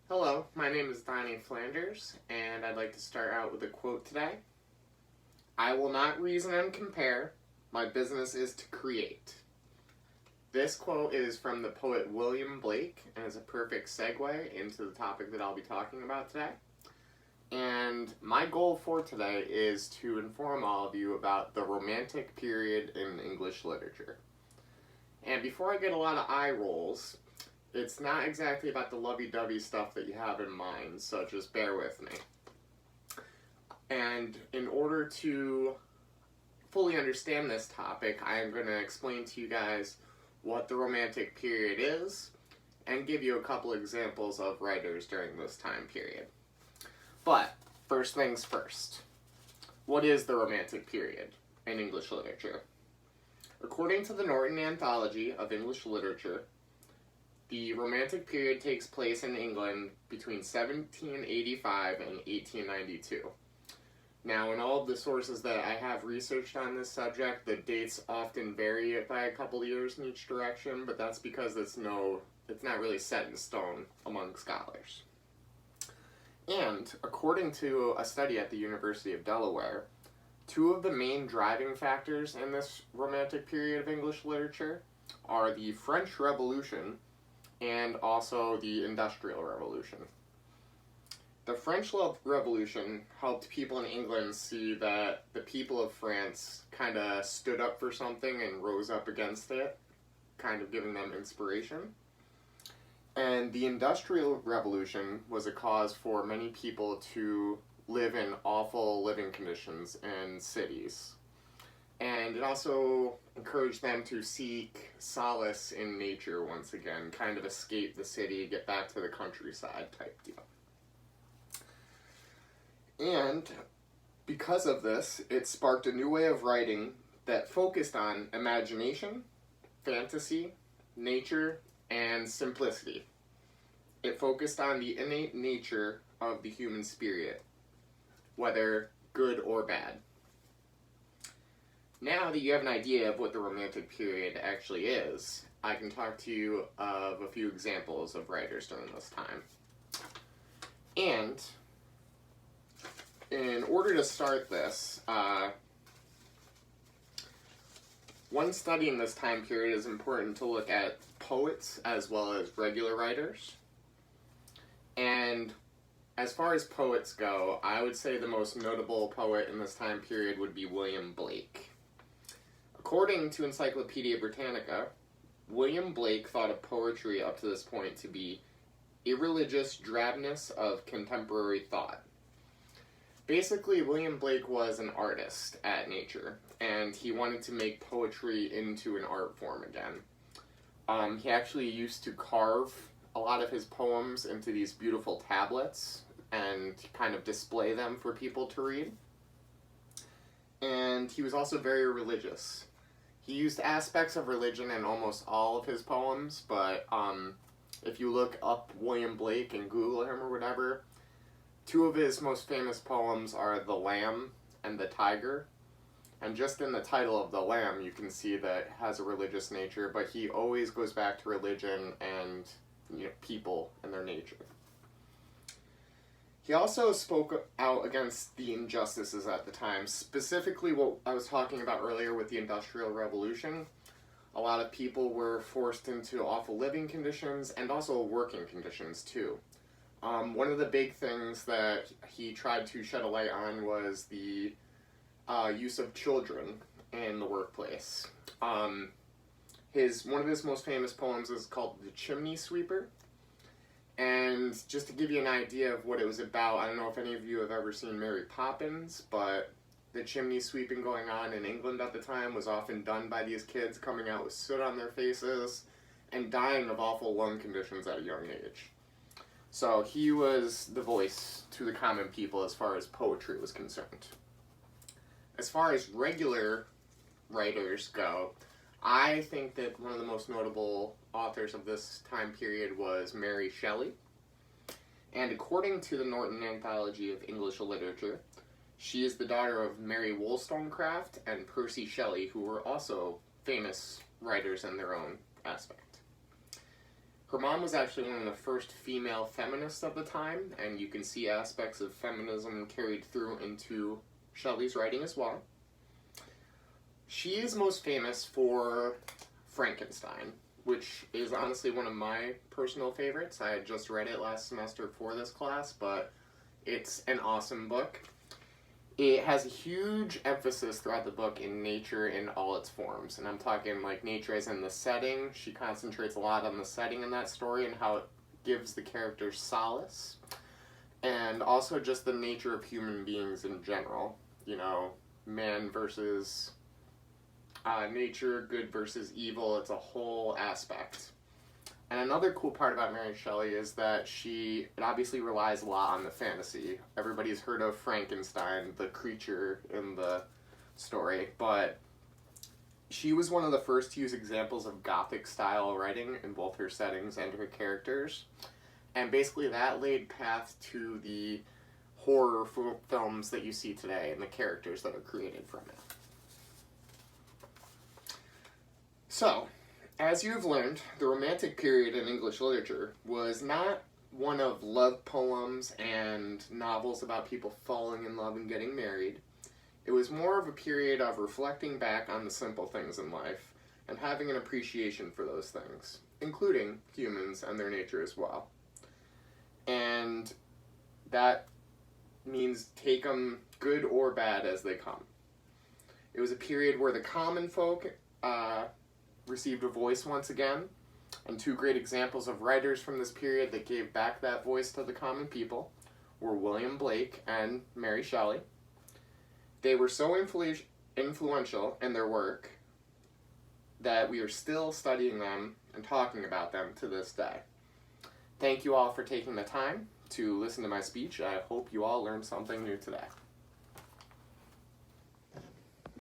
Hello, my name is Donnie Flanders, and I'd like to start out with a quote today. I will not reason and compare, my business is to create. This quote is from the poet William Blake, and is a perfect segue into the topic that I'll be talking about today. And my goal for today is to inform all of you about the Romantic period in English literature. And before I get a lot of eye rolls, it's not exactly about the lovey-dovey stuff that you have in mind, so just bear with me. And in order to fully understand this topic, I am going to explain to you guys what the Romantic period is, and give you a couple examples of writers during this time period. But, first things first. What is the Romantic period in English literature? According to the Norton Anthology of English Literature, the Romantic period takes place in England between 1785 and 1892. Now, in all of the sources that I have researched on this subject, the dates often vary by a couple of years in each direction, but that's because it's not really set in stone among scholars. And, according to a study at the University of Delaware, two of the main driving factors in this Romantic period of English literature are the French Revolution and also the Industrial Revolution. The French Revolution helped people in England see that the people of France kind of stood up for something and rose up against it, kind of giving them inspiration. And the Industrial Revolution was a cause for many people to live in awful living conditions in cities. And it also encouraged them to seek solace in nature once again, kind of escape the city, get back to the countryside type deal. And because of this, it sparked a new way of writing that focused on imagination, fantasy, nature, and simplicity. It focused on the innate nature of the human spirit, whether good or bad. Now that you have an idea of what the Romantic period actually is, I can talk to you of a few examples of writers during this time. And in order to start this, when studying this time period, it is important to look at poets as well as regular writers. And as far as poets go, I would say the most notable poet in this time period would be William Blake. According to Encyclopedia Britannica, William Blake thought of poetry up to this point to be irreligious drabness of contemporary thought. Basically, William Blake was an artist at nature, and he wanted to make poetry into an art form again. He actually used to carve a lot of his poems into these beautiful tablets and kind of display them for people to read. And he was also very religious. He used aspects of religion in almost all of his poems, but if you look up William Blake and Google him or whatever, two of his most famous poems are The Lamb and The Tiger. And just in the title of The Lamb, you can see that it has a religious nature, but he always goes back to religion and people and their nature. He also spoke out against the injustices at the time, specifically what I was talking about earlier with the Industrial Revolution. A lot of people were forced into awful living conditions and also working conditions too. One of the big things that he tried to shed a light on was the use of children in the workplace. One of his most famous poems is called The Chimney Sweeper. And just to give you an idea of what it was about, I don't know if any of you have ever seen Mary Poppins, but the chimney sweeping going on in England at the time was often done by these kids coming out with soot on their faces and dying of awful lung conditions at a young age. So he was the voice to the common people as far as poetry was concerned. As far as regular writers go, I think that one of the most notable authors of this time period was Mary Shelley. And according to the Norton Anthology of English Literature, she is the daughter of Mary Wollstonecraft and Percy Shelley, who were also famous writers in their own aspect. Her mom was actually one of the first female feminists of the time, and you can see aspects of feminism carried through into Shelley's writing as well. She is most famous for Frankenstein, which is honestly one of my personal favorites. I had just read it last semester for this class, but it's an awesome book. It has a huge emphasis throughout the book in nature in all its forms, and I'm talking like nature as in the setting. She concentrates a lot on the setting in that story and how it gives the characters solace, and also just the nature of human beings in general. You know, man versus nature, good versus evil. It's a whole aspect. And another cool part about Mary Shelley is that it obviously relies a lot on the fantasy. Everybody's heard of Frankenstein, the creature in the story, but she was one of the first to use examples of Gothic style writing in both her settings and her characters. And basically that laid path to the horror films that you see today and the characters that are created from it. So, as you have learned, the Romantic period in English literature was not one of love poems and novels about people falling in love and getting married. It was more of a period of reflecting back on the simple things in life and having an appreciation for those things, including humans and their nature as well. And that means take them good or bad as they come. It was a period where the common folk received a voice once again, and two great examples of writers from this period that gave back that voice to the common people were William Blake and Mary Shelley. They were so influential in their work that we are still studying them and talking about them to this day. Thank you all for taking the time to listen to my speech. I hope you all learned something new today.